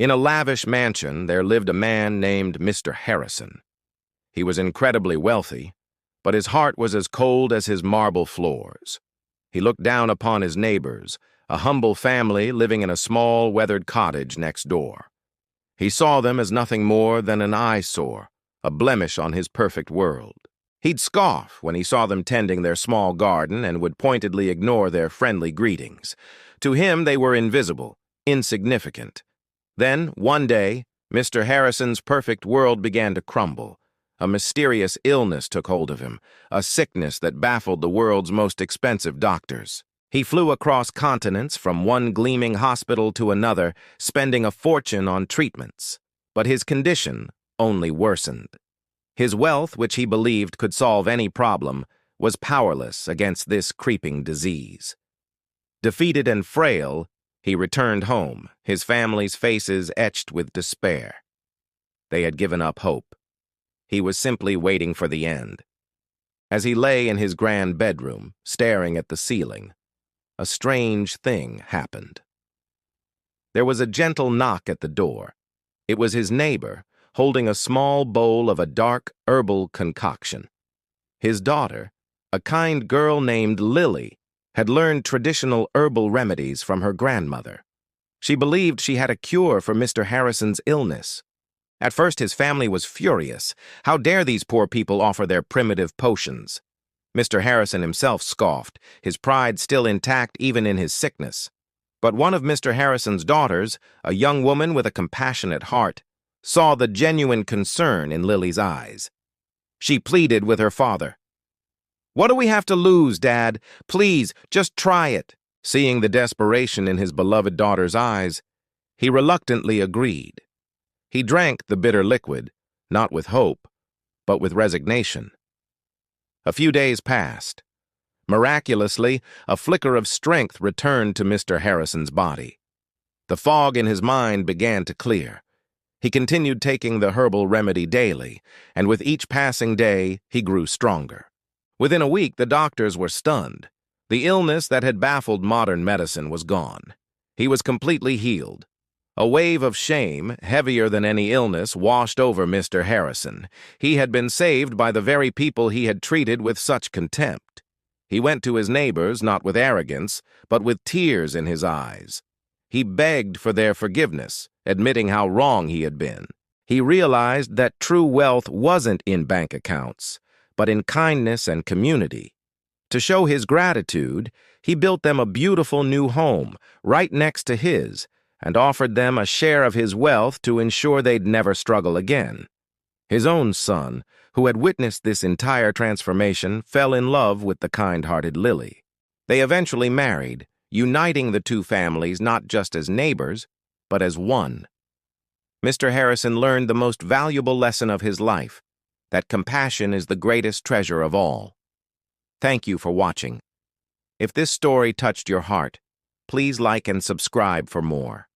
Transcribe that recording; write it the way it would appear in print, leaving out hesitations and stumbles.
In a lavish mansion, there lived a man named Mr. Harrison. He was incredibly wealthy, but his heart was as cold as his marble floors. He looked down upon his neighbors, a humble family living in a small, weathered cottage next door. He saw them as nothing more than an eyesore, a blemish on his perfect world. He'd scoff when he saw them tending their small garden and would pointedly ignore their friendly greetings. To him, they were invisible, insignificant. Then, one day, Mr. Harrison's perfect world began to crumble. A mysterious illness took hold of him, a sickness that baffled the world's most expensive doctors. He flew across continents from one gleaming hospital to another, spending a fortune on treatments. But his condition only worsened. His wealth, which he believed could solve any problem, was powerless against this creeping disease. Defeated and frail, he returned home, his family's faces etched with despair. They had given up hope. He was simply waiting for the end. As he lay in his grand bedroom, staring at the ceiling, a strange thing happened. There was a gentle knock at the door. It was his neighbor, holding a small bowl of a dark herbal concoction. His daughter, a kind girl named Lily, had learned traditional herbal remedies from her grandmother. She believed she had a cure for Mr. Harrison's illness. At first, his family was furious. How dare these poor people offer their primitive potions? Mr. Harrison himself scoffed, his pride still intact even in his sickness. But one of Mr. Harrison's daughters, a young woman with a compassionate heart, saw the genuine concern in Lily's eyes. She pleaded with her father. "What do we have to lose, Dad? Please, just try it." Seeing the desperation in his beloved daughter's eyes, he reluctantly agreed. He drank the bitter liquid, not with hope, but with resignation. A few days passed. Miraculously, a flicker of strength returned to Mr. Harrison's body. The fog in his mind began to clear. He continued taking the herbal remedy daily, and with each passing day, he grew stronger. Within a week, the doctors were stunned. The illness that had baffled modern medicine was gone. He was completely healed. A wave of shame, heavier than any illness, washed over Mr. Harrison. He had been saved by the very people he had treated with such contempt. He went to his neighbors, not with arrogance, but with tears in his eyes. He begged for their forgiveness, admitting how wrong he had been. He realized that true wealth wasn't in bank accounts, but in kindness and community. To show his gratitude, he built them a beautiful new home right next to his and offered them a share of his wealth to ensure they'd never struggle again. His own son, who had witnessed this entire transformation, fell in love with the kind-hearted Lily. They eventually married, uniting the two families not just as neighbors, but as one. Mr. Harrison learned the most valuable lesson of his life, that compassion is the greatest treasure of all. Thank you for watching. If this story touched your heart, please like and subscribe for more.